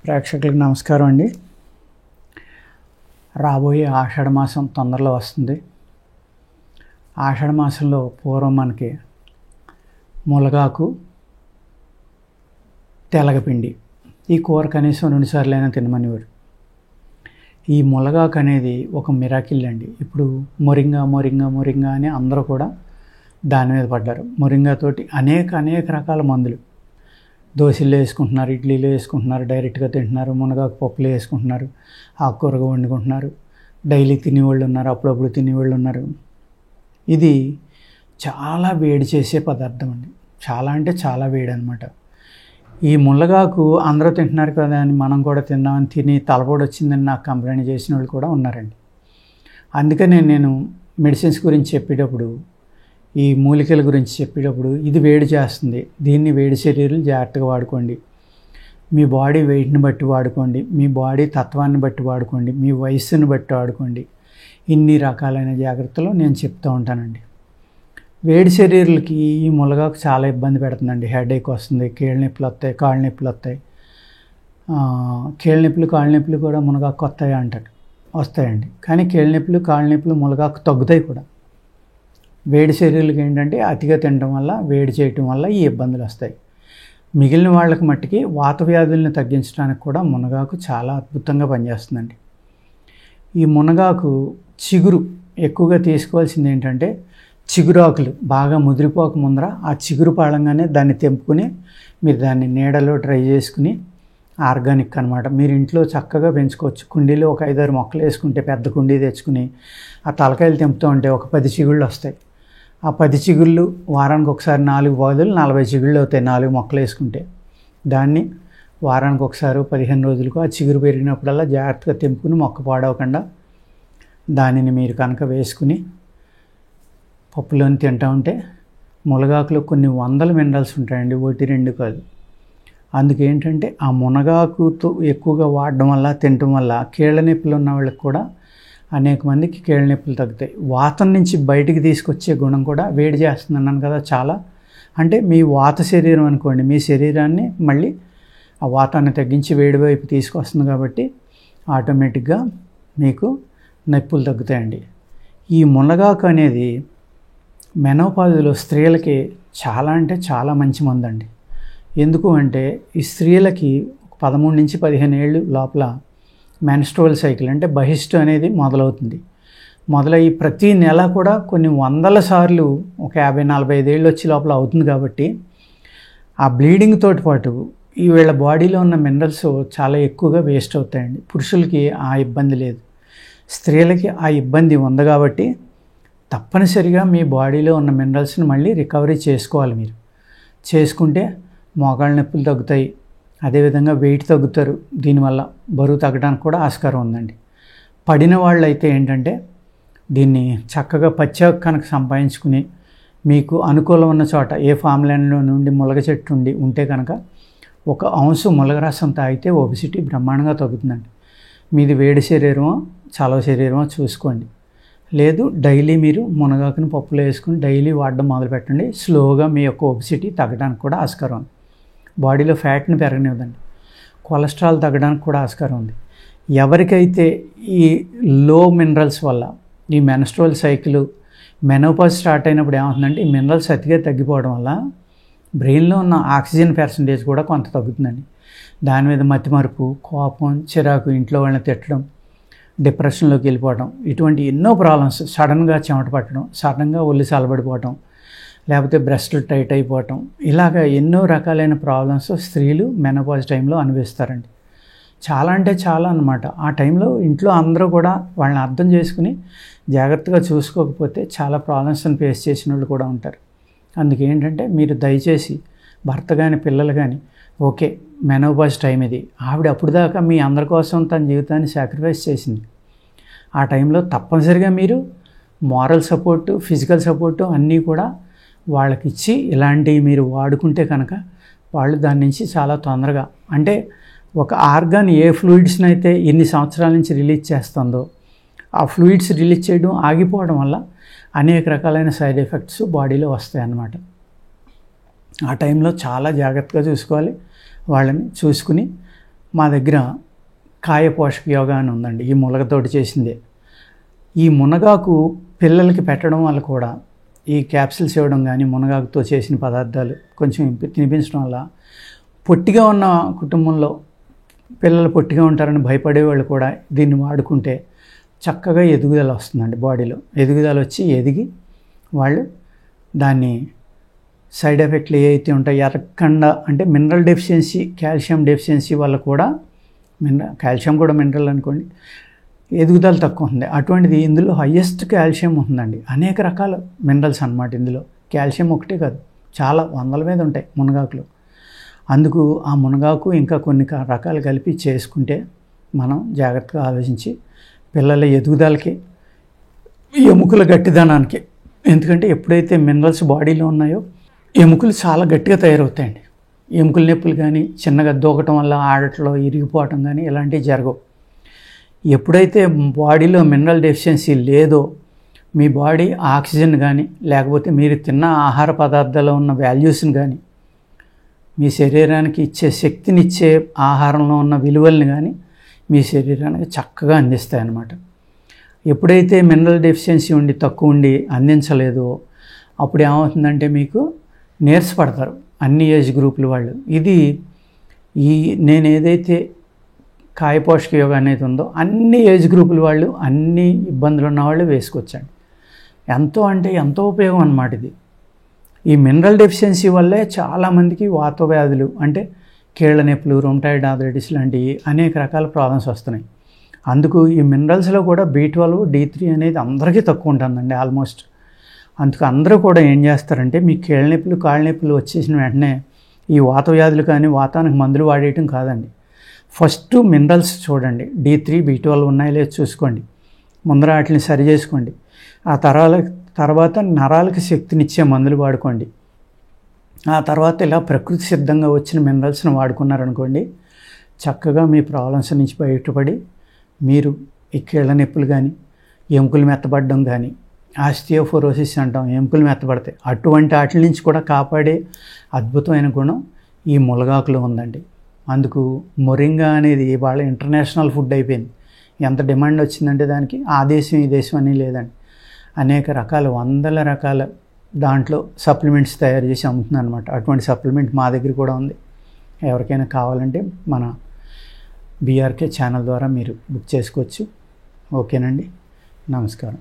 ప్రేక్షకులకు నమస్కారం అండి. రాబోయే ఆషాఢ మాసం తొందరలో వస్తుంది. ఆషాఢ మాసంలో పూర్వం మనకి మునగాకు, తెలగపిండి ఈ కూర కనీసం 2 సార్లైనా తినమనేవారు. ఈ మునగాకు అనేది ఒక మిరాకిల్ అండి. ఇప్పుడు మొరింగా అని అందరూ కూడా దాని మీద పడ్డారు. మొరింగాతోటి అనేక రకాల మందులు దోశల్లో వేసుకుంటున్నారు, ఇడ్లీలో వేసుకుంటున్నారు, డైరెక్ట్గా తింటున్నారు, మునగాకు పప్పులో వేసుకుంటున్నారు, ఆకుకూరగా వండుకుంటున్నారు. డైలీ తినేవాళ్ళు ఉన్నారు, అప్పుడప్పుడు తినేవాళ్ళు ఉన్నారు. ఇది చాలా వేడి చేసే పదార్థం అండి. చాలా అంటే చాలా వేడి అనమాట. ఈ మునగాకు అందరూ తింటున్నారు కదా అని మనం కూడా తిందామని తిని తలపోటు వచ్చిందని నాకు కంప్లైంట్ చేసిన వాళ్ళు కూడా ఉన్నారండి. అందుకనే నేను మెడిసిన్స్ గురించి చెప్పేటప్పుడు, ఈ మూలికల గురించి చెప్పేటప్పుడు ఇది వేడి చేస్తుంది, దీన్ని వేడి శరీరాలు జాగ్రత్తగా వాడుకోండి, మీ బాడీ వెయిట్ని బట్టి వాడుకోండి, మీ బాడీ తత్వాన్ని బట్టి వాడుకోండి, మీ వయస్సుని బట్టి వాడుకోండి, ఇన్ని రకాలైన జాగ్రత్తలు నేను చెప్తూ ఉంటానండి. వేడి శరీరాలకి ఈ మునగాకు చాలా ఇబ్బంది పెడుతుందండి. హెడేక్ వస్తుంది, కీళ్ళ నొప్పులు వస్తాయి, కాళ్ళ నొప్పులు వస్తాయి. కీళ్ళ నొప్పులు కాళ్ళ నొప్పులు కూడా మునగాకు వస్తాయి అంటారు, వస్తాయండి. కానీ కీళ్ళ నొప్పులు కాళ్ళ నొప్పులు మునగాకు తగ్గుతాయి కూడా. వేడి శరీరాలకు ఏంటంటే అతిగా తినడం వల్ల, వేడి చేయటం వల్ల ఈ ఇబ్బందులు వస్తాయి. మిగిలిన వాళ్ళకి మట్టికి వాత వ్యాధులను తగ్గించడానికి కూడా మునగాకు చాలా అద్భుతంగా పనిచేస్తుందండి. ఈ మునగాకు చిగురు ఎక్కువగా తీసుకోవాల్సింది ఏంటంటే, చిగురాకులు బాగా ముదిరిపోక ముందర ఆ చిగురు పాడంగానే దాన్ని తెంపుకుని మీరు దాన్ని నీడలో డ్రై చేసుకుని, ఆర్గానిక్ అనమాట, మీరు ఇంట్లో చక్కగా పెంచుకోవచ్చు. కుండీలో ఒక 5-6 మొక్కలు వేసుకుంటే, పెద్ద కుండీ తెచ్చుకుని ఆ తలకాయలు తెంపుతూ ఉంటే ఒక 10 చిగుళ్ళు వస్తాయి. ఆ 10 చిగుళ్ళు వారానికి ఒకసారి 4 బదులు 40 చిగుళ్ళు అవుతాయి 4 మొక్కలు వేసుకుంటే. దాన్ని వారానికి ఒకసారి 15 రోజులకు ఆ చిగురు పెరిగినప్పుడల్లా జాగ్రత్తగా తెంపుకుని మొక్క పాడవకుండా దానిని మీరు కనుక వేసుకుని పప్పులోని తింటూ ఉంటే, మునగాకులో కొన్ని వందల మినరల్స్ ఉంటాయండి, 1-2 కాదు. అందుకేంటంటే ఆ మునగాకుతో ఎక్కువగా వాడడం వల్ల, తినటం వల్ల కీళ్ళ నొప్పులు ఉన్న వాళ్ళకి కూడా అనేక మందికి కీళ్ళ నొప్పులు తగ్గుతాయి. వాతం నుంచి బయటికి తీసుకొచ్చే గుణం కూడా వేడి చేస్తుంది అన్నాను కదా చాలా. అంటే మీ వాత శరీరం అనుకోండి, మీ శరీరాన్ని మళ్ళీ ఆ వాతాన్ని తగ్గించి వేడి వైపు తీసుకొస్తుంది కాబట్టి ఆటోమేటిక్గా మీకు నొప్పులు తగ్గుతాయండి. ఈ మునగాకు అనేది మెనోపాజ్లో స్త్రీలకి చాలా అంటే చాలా మంచి మందండి. ఎందుకు అంటే ఈ స్త్రీలకి 13 నుంచి 15 ఏళ్ళు లోపల మెన్స్ట్రువల్ సైకిల్ అంటే బహిష్టు అనేది మొదలవుతుంది. మొదలయ్యి ప్రతి నెల కూడా కొన్ని వందల సార్లు ఒక 50-45 ఏళ్ళు వచ్చి లోపల అవుతుంది. కాబట్టి ఆ బ్లీడింగ్ తోటి పాటు ఈ వీళ్ళ బాడీలో ఉన్న మినరల్స్ చాలా ఎక్కువగా వేస్ట్ అవుతాయండి. పురుషులకి ఆ ఇబ్బంది లేదు, స్త్రీలకి ఆ ఇబ్బంది ఉంది. కాబట్టి తప్పనిసరిగా మీ బాడీలో ఉన్న మినరల్స్ని మళ్ళీ రికవరీ చేసుకోవాలి. మీరు చేసుకుంటే మోకాళ్ళ నొప్పులు తగ్గుతాయి, అదేవిధంగా వెయిట్ తగ్గుతారు. దీనివల్ల బరువు తగ్గడానికి కూడా ఆస్కారం ఉందండి. పడిన వాళ్ళు అయితే ఏంటంటే దీన్ని చక్కగా పచ్చాకు కనుక సంపాదించుకుని, మీకు అనుకూలం ఉన్న చోట ఏ ఫామ్లాండ్లో నుండి మునగ చెట్టు ఉంటే కనుక 1 ఔన్సు మునగ రసం తాగితే ఒబిసిటీ బ్రహ్మాండంగా తగ్గుతుందండి. మీది వేడి శరీరమో చలవ శరీరమో చూసుకోండి. లేదు డైలీ మీరు మునగాకుని పప్పులో వేసుకుని డైలీ వాడడం మొదలుపెట్టండి. స్లోగా మీ యొక్క ఒబిసిటీ తగ్గడానికి కూడా ఆస్కారం ఉంది. బాడీలో ఫ్యాట్ని పెరగనివ్వదండి. కొలెస్ట్రాల్ తగ్గడానికి కూడా ఆస్కారం ఉంది. ఎవరికైతే ఈ లో మినరల్స్ వల్ల ఈ మెన్స్ట్రువల్ సైకిల్ మెనోపాజ్ స్టార్ట్ అయినప్పుడు ఏమవుతుందంటే, ఈ మినరల్స్ అతిగా తగ్గిపోవడం వల్ల బ్రెయిన్లో ఉన్న ఆక్సిజన్ పర్సంటేజ్ కూడా కొంత తగ్గుతుందండి. దాని మీద మతిమరుపు, కోపం, చిరాకు, ఇంట్లో వాళ్ళని తిట్టడం, డిప్రెషన్లోకి వెళ్ళిపోవడం, ఇటువంటి ఎన్నో ప్రాబ్లమ్స్, సడన్గా చెమట పట్టడం, సడన్గా ఒళ్ళు చల్లబడిపోవటం, లేకపోతే బ్రెస్ట్లు టైట్ అయిపోవటం, ఇలాగ ఎన్నో రకాలైన ప్రాబ్లమ్స్ స్త్రీలు మెనోపాజ్ టైంలో అనుభవిస్తారండి. చాలా అంటే చాలా అన్నమాట. ఆ టైంలో ఇంట్లో అందరూ కూడా వాళ్ళని అర్థం చేసుకుని జాగ్రత్తగా చూసుకోకపోతే చాలా ప్రాబ్లమ్స్ని ఫేస్ చేసిన వాళ్ళు కూడా ఉంటారు. అందుకేంటంటే మీరు దయచేసి భర్త కానీ పిల్లలు కానీ, ఓకే మెనోపాజ్ టైం ఇది, ఆవిడ అప్పుడు దాకా మీ అందరి కోసం తన జీవితాన్ని సాక్రిఫైస్ చేసింది. ఆ టైంలో తప్పనిసరిగా మీరు మారల్ సపోర్టు, ఫిజికల్ సపోర్టు అన్నీ కూడా వాళ్ళకి ఇచ్చి ఇలాంటివి మీరు వాడుకుంటే కనుక వాళ్ళు దాని నుంచి చాలా తొందరగా, అంటే ఒక ఆర్గాన్ ఏ ఫ్లూయిడ్స్ని అయితే ఎన్ని సంవత్సరాల నుంచి రిలీజ్ చేస్తుందో ఆ ఫ్లూయిడ్స్ రిలీజ్ చేయడం ఆగిపోవడం వల్ల అనేక రకాలైన సైడ్ ఎఫెక్ట్స్ బాడీలో వస్తాయి అన్నమాట. ఆ టైంలో చాలా జాగ్రత్తగా చూసుకోవాలి. వాళ్ళని చూసుకుని మా దగ్గర కాయ పోషక యోగా అని ఉందండి. ఈ మునగతోటి చేసిందే. ఈ మునగాకు పిల్లలకి పెట్టడం వల్ల కూడా ఈ క్యాప్సిల్స్ ఇవ్వడం కానీ మునగాకుతో చేసిన పదార్థాలు కొంచెం తినిపించడం వల్ల పొట్టిగా ఉన్న కుటుంబంలో పిల్లలు పొట్టిగా ఉంటారని భయపడేవాళ్ళు కూడా దీన్ని వాడుకుంటే చక్కగా ఎదుగుదల వస్తుందండి. బాడీలో ఎదుగుదల వచ్చి ఎదిగి వాళ్ళు దాన్ని సైడ్ ఎఫెక్ట్లు ఏవైతే ఉంటాయి ఎరగకుండా, అంటే మినరల్ డెఫిషియన్సీ, కాల్షియం డెఫిషియన్సీ వల్ల కూడా కాల్షియం కూడా మినరల్ అనుకోండి, ఎదుగుదల తక్కువ ఉంది. అటువంటిది ఇందులో హయ్యెస్ట్ కాల్షియం ఉంటుందండి. అనేక రకాల మినరల్స్ అన్నమాట. ఇందులో కాల్షియం ఒకటే కాదు, చాలా వందల మీద ఉంటాయి మునగాకులు. అందుకు ఆ మునగాకు ఇంకా కొన్ని రకాలు కలిపి చేసుకుంటే మనం జాగ్రత్తగా ఆలోచించి పిల్లల ఎదుగుదలకి, ఎముకల గట్టిదనానికి, ఎందుకంటే ఎప్పుడైతే మినరల్స్ బాడీలో ఉన్నాయో ఎముకలు చాలా గట్టిగా తయారవుతాయండి. ఎముకల నొప్పులు కానీ, చిన్నగా దూకటం వల్ల ఆడట్లో ఇరిగిపోవటం కానీ ఇలాంటివి జరగవు. ఎప్పుడైతే బాడీలో మినరల్ డెఫిషియన్సీ లేదో మీ బాడీ ఆక్సిజన్ కానీ, లేకపోతే మీరు తిన్న ఆహార పదార్థాల్లో ఉన్న వాల్యూస్ని కానీ, మీ శరీరానికి ఇచ్చే శక్తినిచ్చే ఆహారంలో ఉన్న విలువల్ని కానీ మీ శరీరానికి చక్కగా అందిస్తాయి అన్నమాట. ఎప్పుడైతే మినరల్ డెఫిషియన్సీ ఉండి తక్కువ ఉండి అందించలేదో అప్పుడు ఏమవుతుందంటే మీకు నీరసపడతారు అన్ని ఏజ్ గ్రూపుల వాళ్ళు. ఇది నేను ఏదైతే కాయ పోషక యోగా అనేది ఉందో అన్ని ఏజ్ గ్రూపుల వాళ్ళు, అన్ని ఇబ్బందులు ఉన్నవాళ్ళు వేసుకొచ్చండి. ఎంతో అంటే ఎంతో ఉపయోగం అన్నమాట ఇది. ఈ మినరల్ డెఫిషియన్సీ వల్లే చాలామందికి వాత వ్యాధులు, అంటే కీళ్ళ నొప్పులు, రొమటాయిడ్ ఆర్థరైటిస్ లాంటివి అనేక రకాల ప్రాబ్లమ్స్ వస్తున్నాయి. అందుకు ఈ మినరల్స్లో కూడా B12, D3 అనేది అందరికీ తక్కువ ఉంటుందండి ఆల్మోస్ట్. అందుకు అందరూ కూడా ఏం చేస్తారంటే మీ కీళ్ళ నొప్పులు, కాళ్ళ నొప్పులు వచ్చేసిన వెంటనే ఈ వాత వ్యాధులు కానీ వాతానికి మందులు వాడేయటం కాదండి. ఫస్ట్ మినరల్స్ చూడండి, D3, B12 ఉన్నాయో లేదో చూసుకోండి. ముందర వాటిని సరి చేసుకోండి. ఆ తర్వాత నరాలకు శక్తినిచ్చే మందులు వాడుకోండి. ఆ తర్వాత ఇలా ప్రకృతి సిద్ధంగా వచ్చిన మినరల్స్ని వాడుకున్నారనుకోండి, చక్కగా మీ ప్రాబ్లమ్స్ నుంచి బయటపడి మీరు ఈ కీళ్ళ నొప్పులు కానీ, ఎముకలు మెత్తబడడం కానీ, ఆస్టియోపోరోసిస్ అంటాం, ఎముకలు మెత్తబడతాయి, అటువంటి వాటి నుంచి కూడా కాపాడే అద్భుతమైన గుణం ఈ మునగాకులో ఉందండి. అందుకు మొరింగా అనేది ఇవాళ ఇంటర్నేషనల్ ఫుడ్ అయిపోయింది. ఎంత డిమాండ్ వచ్చిందంటే దానికి ఆ దేశం ఈ దేశం అని లేదండి. అనేక రకాల వందల రకాల దాంట్లో సప్లిమెంట్స్ తయారు చేసి అమ్ముతుంది అనమాట. అటువంటి సప్లిమెంట్ మా దగ్గర కూడా ఉంది. ఎవరికైనా కావాలంటే మన BRK ఛానల్ ద్వారా మీరు బుక్ చేసుకోవచ్చు. ఓకేనండి, నమస్కారం.